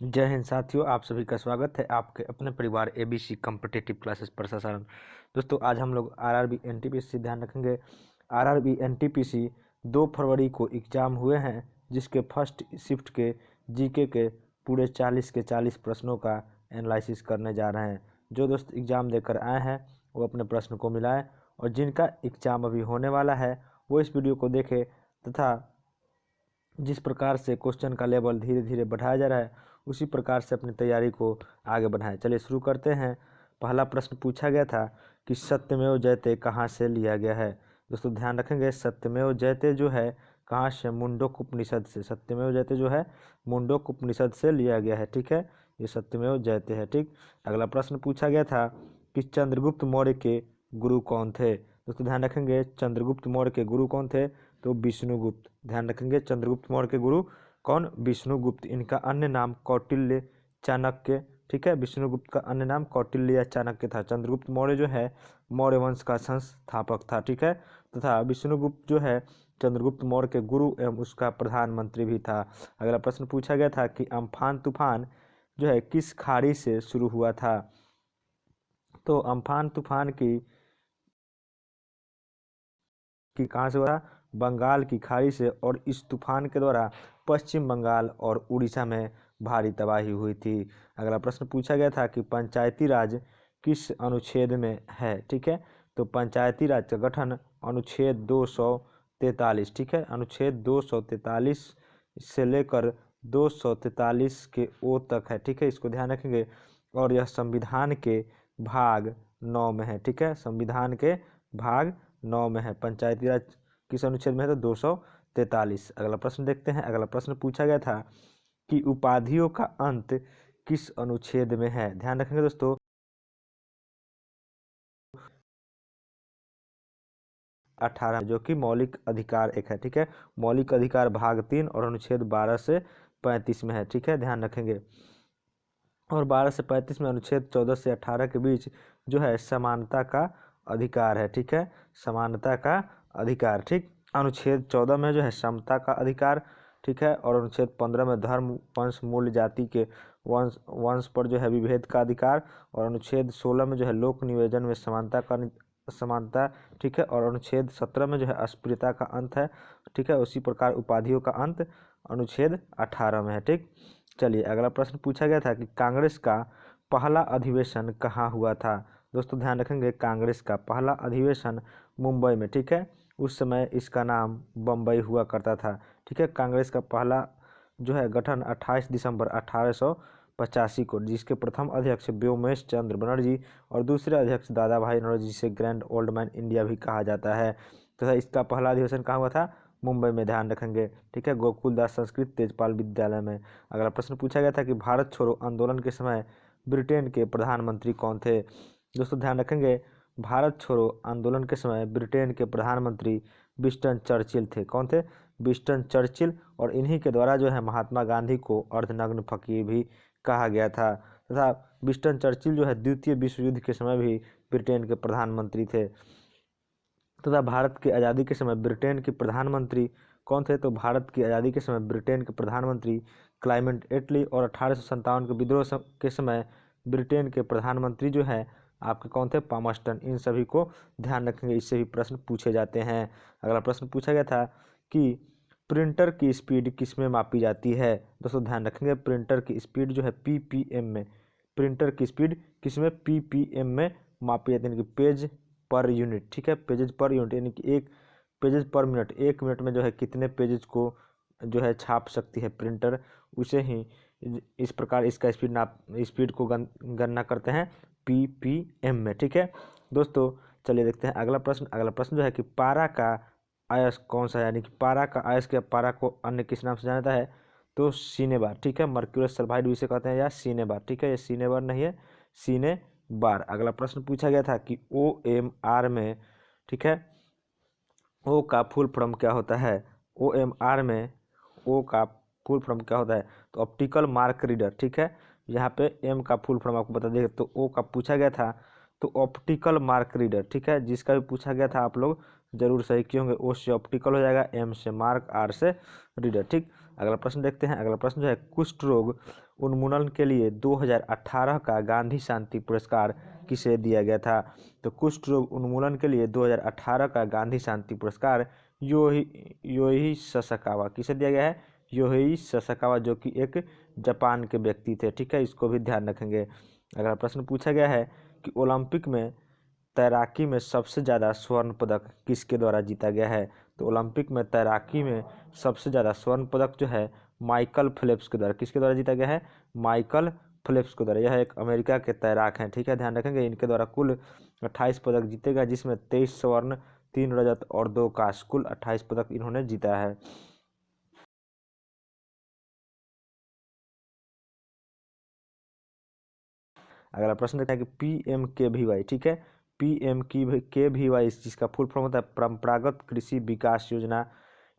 जय हिंद साथियों, आप सभी का स्वागत है आपके अपने परिवार एबीसी कॉम्पिटिटिव क्लासेस प्रशासन। दोस्तों, आज हम लोग आरआरबी एनटीपीसी ध्यान रखेंगे। आरआरबी एनटीपीसी 2 फरवरी को एग्ज़ाम हुए हैं, जिसके फर्स्ट शिफ्ट के जीके के पूरे 40 के 40 प्रश्नों का एनालिसिस करने जा रहे हैं। जो दोस्त एग्ज़ाम देकर आए हैं वो अपने प्रश्न को मिलाएं, और जिनका एग्ज़ाम अभी होने वाला है वो इस वीडियो को देखें तथा जिस प्रकार से क्वेश्चन का लेवल धीरे धीरे बढ़ाया जा रहा है उसी प्रकार से अपनी तैयारी को आगे बढ़ाएं। चलिए शुरू करते हैं। पहला प्रश्न पूछा गया था कि सत्यमेव जयते कहाँ से लिया गया है। दोस्तों ध्यान रखेंगे, सत्यमेव जयते जो है कहाँ से, मुंडक उपनिषद से। सत्यमेव जयते जो है मुंडक उपनिषद से लिया गया है। ठीक है, ये सत्यमेव जयते है। ठीक, अगला प्रश्न पूछा गया था कि चंद्रगुप्त मौर्य के गुरु कौन थे। दोस्तों ध्यान रखेंगे, चंद्रगुप्त मौर्य के गुरु कौन थे, तो विष्णुगुप्त। ध्यान रखेंगे, चंद्रगुप्त मौर्य के गुरु कौन, विष्णुगुप्त। इनका अन्य नाम कौटिल्य, चाणक्य। ठीक है, विष्णुगुप्त का अन्य नाम कौटिल्य या चाणक्य था। चंद्रगुप्त मौर्य जो है मौर्य वंश का संस्थापक था। ठीक है, तथा विष्णुगुप्त जो है चंद्रगुप्त मौर्य के गुरु एवं उसका प्रधानमंत्री भी था। अगला प्रश्न पूछा गया था कि अम्फान तूफान जो है किस खाड़ी से शुरू हुआ था। तो अम्फान तूफान की कहाँ से हुआ, बंगाल की खाड़ी से, और इस तूफान के द्वारा पश्चिम बंगाल और उड़ीसा में भारी तबाही हुई थी। अगला प्रश्न पूछा गया था कि पंचायती राज किस अनुच्छेद में है। ठीक है, तो पंचायती राज का गठन अनुच्छेद 243, ठीक है, अनुच्छेद 243 से लेकर 243 के ओ तक है। ठीक है, इसको ध्यान रखेंगे, और यह संविधान के भाग 9 में है। ठीक है, संविधान के भाग 9 में है। पंचायती राज किस अनुच्छेद में है, तो 243। अगला प्रश्न देखते हैं। अगला प्रश्न पूछा गया था कि उपाधियों का अंत किस अनुच्छेद में है। ध्यान रखेंगे दोस्तों, 18, जो कि मौलिक अधिकार एक है। ठीक है, मौलिक अधिकार भाग 3 और अनुच्छेद 12 से 35 में है। ठीक है, ध्यान रखेंगे, और 12 से 35 में अनुच्छेद 14 से 18 के बीच जो है समानता का अधिकार है। ठीक है, समानता का अधिकार। ठीक, अनुच्छेद 14 में जो है समता का अधिकार। ठीक है, और अनुच्छेद 15 में धर्म, वंश, मूल, जाति के वंश पर जो है विभेद का अधिकार, और अनुच्छेद 16 में जो है लोक निवेदन में समानता। ठीक है, और अनुच्छेद 17 में जो है अस्पृश्यता का अंत है। ठीक है, उसी प्रकार उपाधियों का अंत अनुच्छेद 18 में है। ठीक, चलिए अगला प्रश्न पूछा गया था कि कांग्रेस का पहला अधिवेशन कहाँ हुआ था। दोस्तों ध्यान रखेंगे, कांग्रेस का पहला अधिवेशन मुंबई में। ठीक है, उस समय इसका नाम बम्बई हुआ करता था। ठीक है, कांग्रेस का पहला जो है गठन 28 दिसंबर 1885 को, जिसके प्रथम अध्यक्ष व्योमेश चंद्र बनर्जी और दूसरे अध्यक्ष दादा भाई नौरोजी, जिसे ग्रैंड ओल्ड मैन इंडिया भी कहा जाता है। तथा इसका पहला अधिवेशन कहाँ हुआ था, मुंबई में। ध्यान रखेंगे, ठीक है, गोकुलदास संस्कृत तेजपाल विद्यालय में। अगला प्रश्न पूछा गया था कि भारत छोड़ो आंदोलन के समय ब्रिटेन के प्रधानमंत्री कौन थे। दोस्तों ध्यान रखेंगे, भारत छोड़ो आंदोलन के समय ब्रिटेन के प्रधानमंत्री विंस्टन चर्चिल थे। कौन थे, विंस्टन चर्चिल, और इन्हीं के द्वारा जो है महात्मा गांधी को अर्धनग्न फकीर भी कहा गया था। तथा विंस्टन चर्चिल जो है द्वितीय विश्व युद्ध के समय भी ब्रिटेन के प्रधानमंत्री थे। तथा भारत की आज़ादी के समय ब्रिटेन के प्रधानमंत्री कौन थे, तो भारत की आज़ादी के समय ब्रिटेन के प्रधानमंत्री क्लाइमेट एटली, और 1857 के विद्रोह के समय ब्रिटेन के प्रधानमंत्री जो है आपके कौन थे, पामस्टन। इन सभी को ध्यान रखेंगे, इससे भी प्रश्न पूछे जाते हैं। अगला प्रश्न पूछा गया था कि प्रिंटर की स्पीड किस में मापी जाती है। दोस्तों ध्यान रखेंगे, प्रिंटर की स्पीड जो है पीपीएम में, प्रिंटर की स्पीड किस में, पीपीएम में मापी जाती है, यानी कि पेज पर यूनिट। ठीक है, पेजेज पर यूनिट, यानी कि एक पेजेज पर मिनट, एक मिनट में जो है कितने पेजेज को जो है छाप सकती है प्रिंटर, उसे ही इस प्रकार इसका स्पीड को गणना करते हैं पीपीएम में। ठीक है दोस्तों, चलिए देखते हैं अगला प्रश्न। अगला प्रश्न जो है कि पारा का अयस्क कौन सा है, यानी कि पारा का अयस्क या पारा को अन्य किस नाम से जाना जाता है, तो सिनेबार। ठीक है, मर्क्यूरस सल्फाइड भी इसे कहते हैं, या सिनेबार। ठीक है, ये सिनेबार नहीं है, सिने बार। अगला प्रश्न पूछा गया था कि OMR में, ठीक है, ओ का फुल फॉर्म क्या होता है। OMR में ओ का फुल फॉर्म क्या होता है, तो ऑप्टिकल मार्क रीडर। ठीक है, यहाँ पे एम का फुल फॉर्म आपको बता देगा, तो ओ का पूछा गया था, तो ऑप्टिकल मार्क रीडर। ठीक है, जिसका भी पूछा गया था आप लोग जरूर सही किए होंगे। ओ से ऑप्टिकल हो जाएगा, एम से मार्क, आर से रीडर। ठीक, अगला प्रश्न देखते हैं। अगला प्रश्न जो है, कुष्ठ रोग उन्मूलन के लिए 2018 का गांधी शांति पुरस्कार किसे दिया गया था? तो कुष्ठ रोग उन्मूलन के लिए 2018 का गांधी शांति पुरस्कार योही ससाकावा किसे दिया गया है? योही ससाकावा, जो कि एक जापान के व्यक्ति थे। ठीक है, इसको भी ध्यान रखेंगे। अगला प्रश्न पूछा गया है कि ओलंपिक में तैराकी में सबसे ज़्यादा स्वर्ण पदक किसके द्वारा जीता गया है? तो ओलंपिक में तैराकी में सबसे ज़्यादा स्वर्ण पदक जो है माइकल फेल्प्स के द्वारा, किसके द्वारा जीता गया है? माइकल फेल्प्स के द्वारा। यह एक अमेरिका के तैराक हैं। ठीक है, ध्यान रखेंगे। इनके द्वारा कुल 28 पदक जीतेगा, जिसमें 23 स्वर्ण, 3 रजत और 2 कांस्य, कुल 28 पदक इन्होंने जीता है। अगला प्रश्न देखते हैं कि PMKVY, ठीक है, PMKVY जिसका फुल फॉर्म होता है परंपरागत कृषि विकास योजना,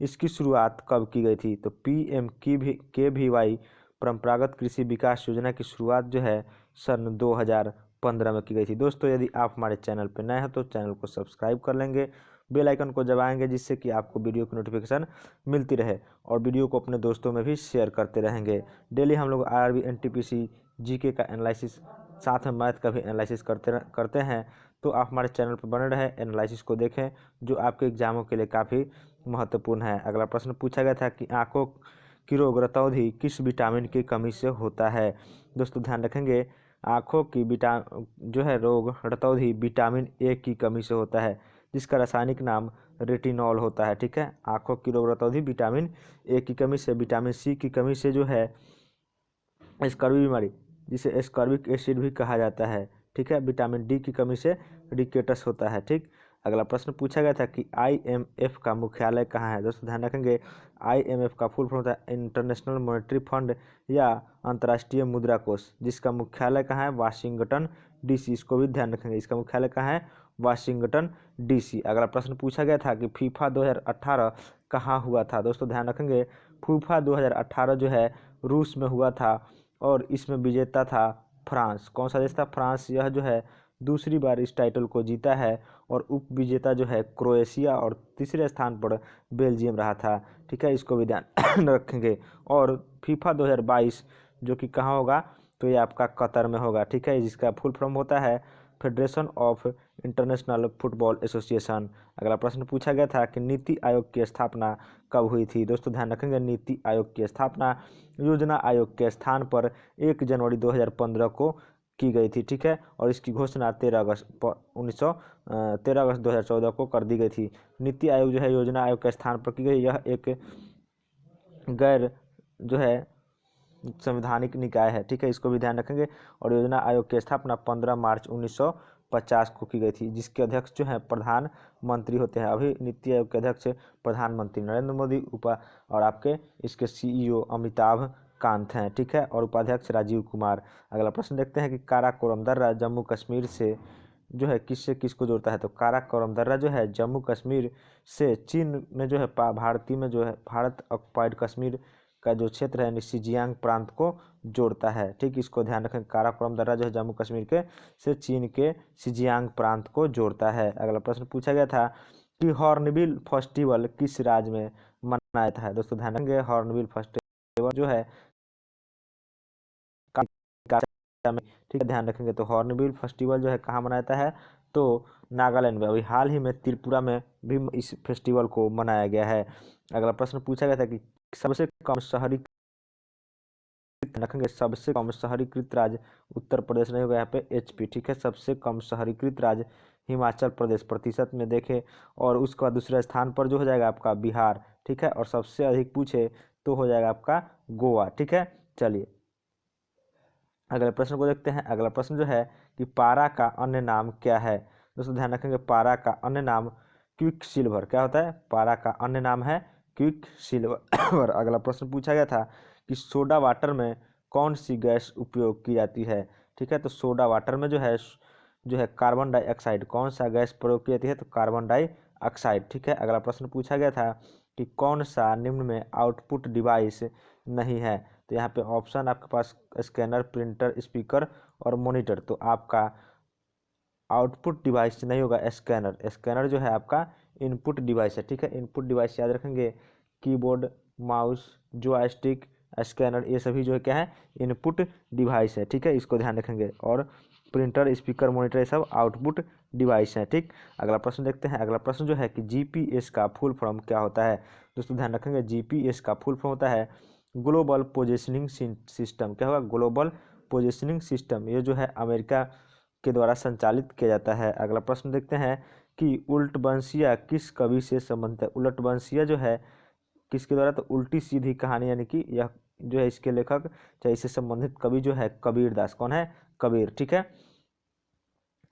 इसकी शुरुआत कब की गई थी? तो PMKVY परंपरागत कृषि विकास योजना की शुरुआत जो है सन 2015 में की गई थी। दोस्तों, यदि आप हमारे चैनल पर नए हैं तो चैनल को सब्सक्राइब कर लेंगे, बेल आइकन को दबाएंगे, जिससे कि आपको वीडियो की नोटिफिकेशन मिलती रहे, और वीडियो को अपने दोस्तों में भी शेयर करते रहेंगे। डेली हम लोग RRB NTPC GK का एनालिसिस, साथ में मैथ का भी एनालिसिस करते हैं। तो आप हमारे चैनल पर बने रहे, एनालिसिस को देखें, जो आपके एग्जामों के लिए काफ़ी महत्वपूर्ण है। अगला प्रश्न पूछा गया था कि आँखों की रोग रतौंधी किस विटामिन की कमी से होता है? दोस्तों, ध्यान रखेंगे, आँखों की जो है रोग रतौंधी विटामिन ए की कमी से होता है, जिसका रासायनिक नाम रेटिनॉल होता है। ठीक है, आँखों की रोग रतौंधी विटामिन ए की कमी से, विटामिन सी की कमी से जो है स्कर्वी बीमारी, जिसे एस्कॉर्बिक एसिड भी कहा जाता है। ठीक है, विटामिन डी की कमी से रिकेटस होता है। ठीक, अगला प्रश्न पूछा गया था कि IMF का मुख्यालय कहाँ है? दोस्तों, ध्यान रखेंगे, IMF का फुल फॉर्म होता है इंटरनेशनल मॉनेटरी फंड या अंतर्राष्ट्रीय मुद्रा कोष, जिसका मुख्यालय कहाँ है? Washington DC। इसको भी ध्यान रखेंगे, इसका मुख्यालय कहाँ है? Washington DC। अगला प्रश्न पूछा गया था कि फीफा 2018 कहाँ हुआ था? दोस्तों, ध्यान रखेंगे, फीफा 2018 जो है रूस में हुआ था, और इसमें विजेता था फ्रांस। कौन सा देश था? फ्रांस। यह जो है दूसरी बार इस टाइटल को जीता है, और उप विजेता जो है क्रोएशिया, और तीसरे स्थान पर बेल्जियम रहा था। ठीक है, इसको भी ध्यान रखेंगे। और फीफा 2022 जो कि कहाँ होगा? तो ये आपका कतर में होगा। ठीक है, जिसका फुल फॉर्म होता है federation of international football association. अगला प्रश्न पूछा गया था कि नीति आयोग की स्थापना कब हुई थी? दोस्तों, ध्यान रखेंगे, नीति आयोग की स्थापना योजना आयोग के स्थान पर 1 जनवरी 2015 को की गई थी। ठीक है, और इसकी घोषणा 13 अगस्त 2014 को कर दी गई थी। नीति आयोग जो है योजना आयोग के स्थान पर की गई। यह एक गैर जो है संवैधानिक निकाय है। ठीक है, इसको भी ध्यान रखेंगे। और योजना आयोग की स्थापना 15 मार्च 1950 को की गई थी, जिसके अध्यक्ष जो हैं प्रधानमंत्री होते हैं। अभी नीति आयोग के अध्यक्ष प्रधानमंत्री नरेंद्र मोदी, और आपके इसके CEO अमिताभ कांत हैं। ठीक है, और उपाध्यक्ष राजीव कुमार। अगला प्रश्न देखते हैं कि काराकोरम दर्रा जम्मू कश्मीर से जो है किससे किसको जोड़ता है? तो काराकोरम दर्रा जो है जम्मू कश्मीर से चीन में जो है भारतीय में जो है भारत ऑक्युपाइड कश्मीर का जो क्षेत्र है शिजियांग प्रांत को जोड़ता है। ठीक, इसको ध्यान रखें, काराकोरम दर्रा जो है जम्मू कश्मीर के से चीन के शिजियांग प्रांत को जोड़ता है। अगला प्रश्न पूछा गया था कि हॉर्नबिल फेस्टिवल किस राज्य में मनाया जाता है? दोस्तों, ध्यान रखेंगे, हॉर्नबिल फेस्टिवल जो है में, ठीक है, ध्यान रखेंगे। तो हॉर्नबिल फेस्टिवल जो है कहाँ मनाया जाता है? तो नागालैंड में। अभी हाल ही में त्रिपुरा में भी इस फेस्टिवल को मनाया गया है। अगला प्रश्न पूछा गया था कि सबसे कम शहरी रखेंगे, सबसे कम शहरीकृत राज्य उत्तर प्रदेश नहीं होगा, यहाँ पे HP। ठीक है, सबसे कम शहरीकृत राज्य हिमाचल प्रदेश प्रतिशत में देखें, और उसके बाद दूसरे स्थान पर जो हो जाएगा आपका बिहार। ठीक है, और सबसे अधिक पूछे तो हो जाएगा आपका गोवा। ठीक है, चलिए अगले प्रश्न को देखते हैं। अगला प्रश्न जो है कि पारा का अन्य नाम क्या है? दोस्तों, ध्यान रखेंगे, पारा का अन्य नाम क्विक सिल्वर। क्या होता है? पारा का अन्य नाम है क्विक सिल्वर। अगला प्रश्न पूछा गया था कि सोडा वाटर में कौन सी गैस उपयोग की जाती है? ठीक है, तो सोडा वाटर में जो है कार्बन डाइऑक्साइड, कौन सा गैस प्रयोग की जाती है? तो कार्बन डाइऑक्साइड। ठीक है, अगला प्रश्न पूछा गया था कि कौन सा निम्न में आउटपुट डिवाइस नहीं है? तो यहाँ पे ऑप्शन आपके पास स्कैनर, प्रिंटर, स्पीकर और मॉनिटर। तो आपका आउटपुट डिवाइस नहीं होगा स्कैनर। स्कैनर जो है आपका इनपुट डिवाइस है, ठीक है। इनपुट डिवाइस याद रखेंगे, कीबोर्ड, माउस, जॉयस्टिक, स्कैनर, ये सभी जो है क्या है, इनपुट डिवाइस है, ठीक है, इसको ध्यान रखेंगे। और प्रिंटर, स्पीकर, मॉनिटर, ये सब आउटपुट डिवाइस है, ठीक। अगला प्रश्न देखते हैं। अगला प्रश्न जो है कि जीपीएस का फुल फॉर्म क्या होता है। दोस्तों ध्यान रखेंगे, जीपीएस का फुल फॉर्म होता है ग्लोबल पोजिशनिंग सिस्टम। क्या होगा, ग्लोबल पोजिशनिंग सिस्टम। ये जो है अमेरिका के द्वारा संचालित किया जाता है। अगला प्रश्न देखते हैं कि उल्टवंशिया किस कवि से संबंधित है। उल्टवंशिया जो है किसके द्वारा, तो उल्टी सीधी कहानी, यानी कि यह जो है इसके लेखक चाहे इससे संबंधित कवि जो है कबीर दास। कौन है, कबीर, ठीक है।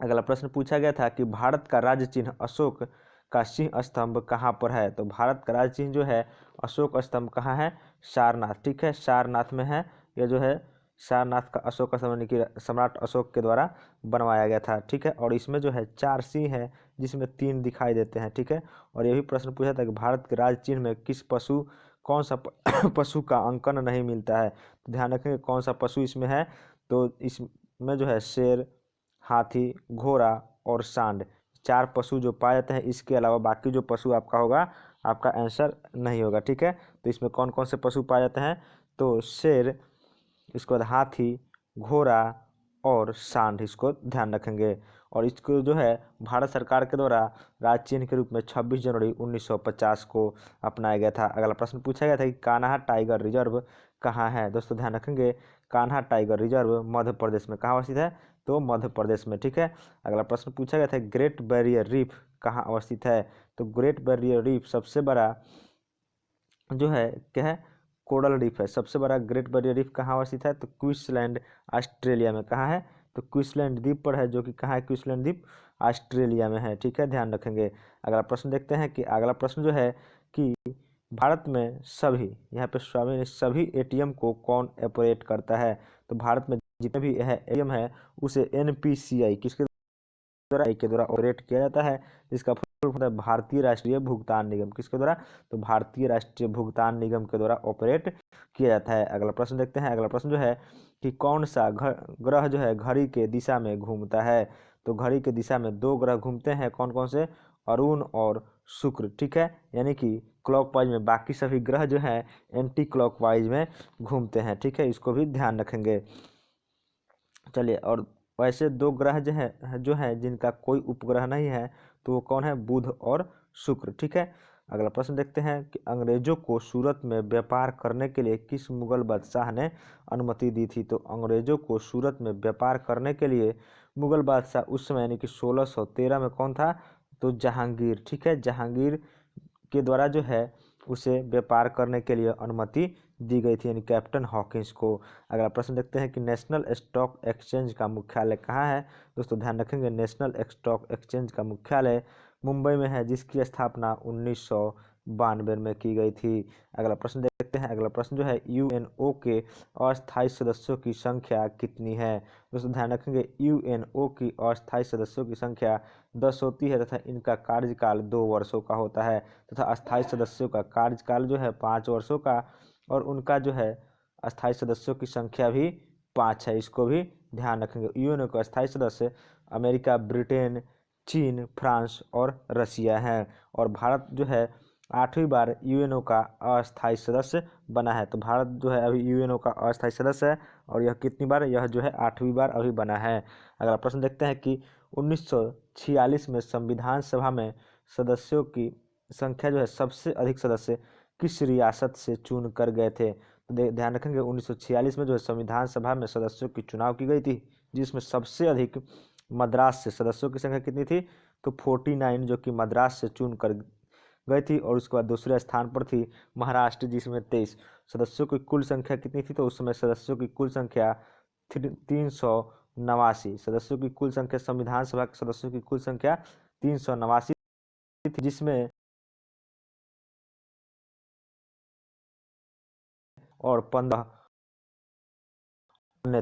अगला प्रश्न पूछा गया था कि भारत का राज्य चिन्ह अशोक का सिंह स्तंभ कहाँ पर है। तो भारत का राज्य चिन्ह जो है अशोक स्तंभ कहाँ है, सारनाथ, ठीक है, सारनाथ में है। यह जो है सारनाथ का अशोक स्तंभ यानी कि सम्राट अशोक के द्वारा बनवाया गया था, ठीक है। और इसमें जो है 4 सिंह है जिसमें 3 दिखाई देते हैं, ठीक है। और ये भी प्रश्न पूछा था कि भारत के राज्य चिन्ह में किस पशु, कौन सा पशु का अंकन नहीं मिलता है। तो ध्यान रखेंगे कौन सा पशु इसमें है, तो इसमें जो है शेर, हाथी, घोड़ा और सांड, 4 पशु जो पाए जाते हैं। इसके अलावा बाकी जो पशु आपका होगा, आपका आंसर नहीं होगा, ठीक है। तो इसमें कौन कौन से पशु पाए जाते हैं, तो शेर, इसके बाद हाथी, घोड़ा और सांड, इसको ध्यान रखेंगे। और इसको जो है भारत सरकार के द्वारा राज्य चिन्ह के रूप में 26 जनवरी 1950 को अपनाया गया था। अगला प्रश्न पूछा गया था कि कान्हा टाइगर रिजर्व कहाँ है। दोस्तों ध्यान रखेंगे, कान्हा टाइगर रिजर्व मध्य प्रदेश में कहाँ अवस्थित है, तो मध्य प्रदेश में, ठीक है। अगला प्रश्न पूछा गया था ग्रेट बैरियर रीफ कहाँ अवस्थित है। तो ग्रेट बैरियर रीफ सबसे बड़ा जो है क्या है, कोरल रीफ है। सबसे बड़ा ग्रेट बैरियर रीफ कहाँ अवस्थित है, तो क्वींसलैंड ऑस्ट्रेलिया में। कहाँ है, तो क्वींसलैंड द्वीप पर है, जो कि कहाँ है, क्वींसलैंड द्वीप ऑस्ट्रेलिया में है, ठीक है, ध्यान रखेंगे। अगला प्रश्न देखते हैं कि अगला प्रश्न जो है कि भारत में सभी, यहाँ पे स्वामी ने सभी एटीएम को कौन ऑपरेट करता है। तो भारत में जितने भी एटीएम है उसे एनपीसीआई किसके द्वारा ऑपरेट किया जाता है, जिसका फुल फॉर्म है भारतीय राष्ट्रीय भुगतान निगम। किसके द्वारा, तो भारतीय राष्ट्रीय भुगतान निगम के द्वारा ऑपरेट किया जाता है। अगला प्रश्न देखते हैं। अगला प्रश्न जो है कि कौन सा ग्रह जो है घड़ी के दिशा में घूमता है। तो घड़ी के दिशा में 2 ग्रह घूमते हैं, कौन कौन से, अरुण और शुक्र, ठीक है, यानी कि क्लॉकवाइज में। बाकी सभी ग्रह जो है एंटी क्लॉकवाइज में घूमते हैं, ठीक है, इसको भी ध्यान रखेंगे। चलिए, और वैसे 2 ग्रह जो है जिनका कोई उपग्रह नहीं है, तो वो कौन है, बुध और शुक्र, ठीक है। अगला प्रश्न देखते हैं कि अंग्रेजों को सूरत में व्यापार करने के लिए किस मुगल बादशाह ने अनुमति दी थी। तो अंग्रेजों को सूरत में व्यापार करने के लिए मुगल बादशाह उस समय यानी कि 1613 में कौन था, तो जहांगीर, ठीक है, जहांगीर के द्वारा जो है उसे व्यापार करने के लिए अनुमति दी गई थी, यानी कैप्टन हॉकिंस को। अगला प्रश्न देखते हैं कि नेशनल स्टॉक एक्सचेंज का मुख्यालय कहाँ है। दोस्तों ध्यान रखेंगे, नेशनल स्टॉक एक्सचेंज का मुख्यालय मुंबई में है, जिसकी स्थापना 1992 में की गई थी। अगला प्रश्न देखते हैं। अगला प्रश्न जो है यूएनओ के अस्थायी सदस्यों की संख्या कितनी है। दोस्तों ध्यान रखेंगे, यूएनओ की अस्थायी सदस्यों की संख्या 10 होती है तथा इनका कार्यकाल 2 वर्षों का होता है, तथा अस्थायी सदस्यों का कार्यकाल जो है 5 वर्षों का, और उनका जो है अस्थायी सदस्यों की संख्या भी 5 है, इसको भी ध्यान रखेंगे। यूएनओ के अस्थायी सदस्य अमेरिका, ब्रिटेन, चीन, फ्रांस और रसिया है। और भारत जो है 8वीं बार यूएनओ का अस्थायी सदस्य बना है। तो भारत जो है अभी यूएनओ का अस्थायी सदस्य है, और यह कितनी बार, यह जो है 8वीं बार अभी बना है। अगला प्रश्न देखते हैं कि 1946 में संविधान सभा में सदस्यों की संख्या जो है सबसे अधिक सदस्य किस रियासत से चुन कर गए थे। तो ध्यान रखेंगे 1946 में जो है संविधान सभा में सदस्यों की चुनाव की गई थी, जिसमें सबसे अधिक मद्रास से सदस्यों की संख्या कितनी थी, तो 49, जो कि मद्रास से चुन कर गई थी। और उसके बाद दूसरे स्थान पर थी महाराष्ट्र, जिसमें 23 सदस्यों की कुल संख्या कितनी थी, तो उस समय सदस्यों की कुल संख्या 389 सदस्यों की कुल संख्या, संविधान सभा के सदस्यों की कुल संख्या 389 थी, जिसमें और 15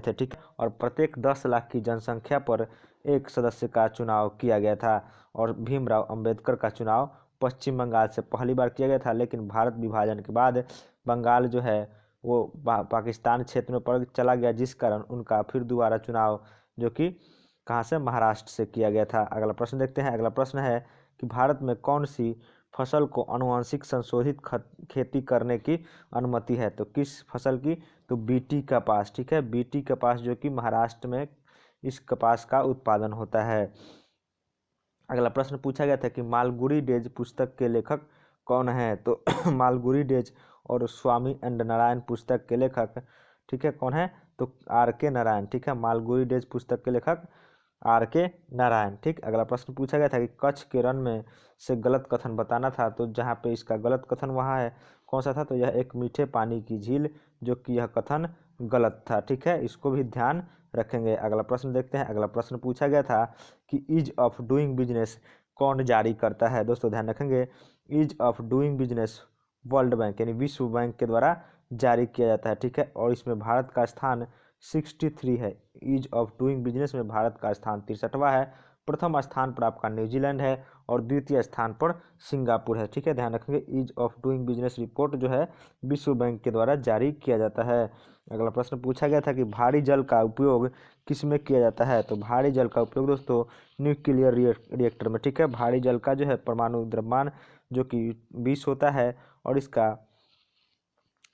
थे, ठीक है। और प्रत्येक 10 लाख की जनसंख्या पर एक सदस्य का चुनाव किया गया था। और भीमराव अंबेडकर का चुनाव पश्चिम बंगाल से पहली बार किया गया था, लेकिन भारत विभाजन के बाद बंगाल जो है वो पाकिस्तान क्षेत्र में पड़ चला गया, जिस कारण उनका फिर दोबारा चुनाव जो कि कहाँ से, महाराष्ट्र से किया गया था। अगला प्रश्न देखते हैं। अगला प्रश्न है कि भारत में कौन सी फसल को आनुवंशिक संशोधित खेती करने की अनुमति है। तो किस फसल की, तो बीटी कपास, ठीक है, बीटी कपास जो कि महाराष्ट्र में इस कपास का उत्पादन होता है। अगला प्रश्न पूछा गया था कि मालगुडी डेज पुस्तक के लेखक कौन है। तो मालगुडी डेज और स्वामी एंड नारायण पुस्तक के लेखक, ठीक है, कौन है, तो R.K. नारायण, ठीक है, मालगुडी डेज पुस्तक के लेखक R.K. नारायण। ठीक, अगला प्रश्न पूछा गया था कि कच्छ के रण में से गलत कथन बताना था। तो जहाँ पे इसका गलत कथन वहाँ है, कौन सा था, तो यह एक मीठे पानी की झील, जो कि यह कथन गलत था। ठीक है, इसको भी ध्यान रखेंगे। अगला प्रश्न देखते हैं। अगला प्रश्न पूछा गया था कि ईज ऑफ डूइंग बिजनेस कौन जारी करता है। दोस्तों ध्यान रखेंगे, ease of doing business world bank यानी विश्व बैंक के द्वारा जारी किया जाता है। ठीक है, और इसमें भारत का स्थान 63 है। ईज ऑफ डूइंग बिजनेस में भारत का स्थान 63वां है। प्रथम स्थान पर आपका न्यूजीलैंड है और द्वितीय स्थान पर सिंगापुर है। ठीक है, ध्यान रखेंगे, ease of doing business report जो है विश्व बैंक के द्वारा जारी किया जाता है। अगला प्रश्न पूछा गया था कि भारी जल का उपयोग किस में किया जाता है। तो भारी जल का उपयोग दोस्तों न्यूक्लियर रिएक्टर में। ठीक है, भारी जल का जो है परमाणु द्रव्यमान जो कि 20 होता है और इसका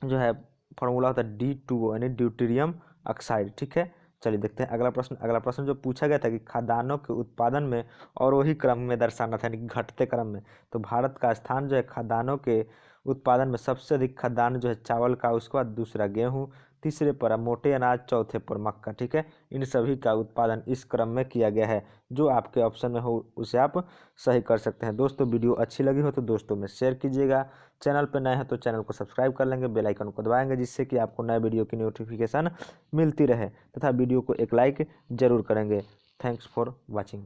जो है फॉर्मूला होता है D2O यानी ड्यूटेरियम ऑक्साइड। ठीक है, चलिए देखते हैं अगला प्रश्न। अगला प्रश्न जो पूछा गया था कि खाद्यान्नों के उत्पादन में और वही क्रम में दर्शाना था, यानी कि घटते क्रम में। तो भारत का स्थान जो है खाद्यान्नों के उत्पादन में सबसे अधिक खाद्यान्न जो है चावल का, उसके बाद दूसरा गेहूँ, तीसरे पर मोटे अनाज, चौथे पर मक्का। ठीक है, इन सभी का उत्पादन इस क्रम में किया गया है। जो आपके ऑप्शन में हो उसे आप सही कर सकते हैं। दोस्तों वीडियो अच्छी लगी हो तो दोस्तों में शेयर कीजिएगा। चैनल पर नए हैं तो चैनल को सब्सक्राइब कर लेंगे, बेल आइकन को दबाएंगे, जिससे कि आपको नए वीडियो की नोटिफिकेशन मिलती रहे, तथा वीडियो को एक लाइक जरूर करेंगे। Thanks for watching.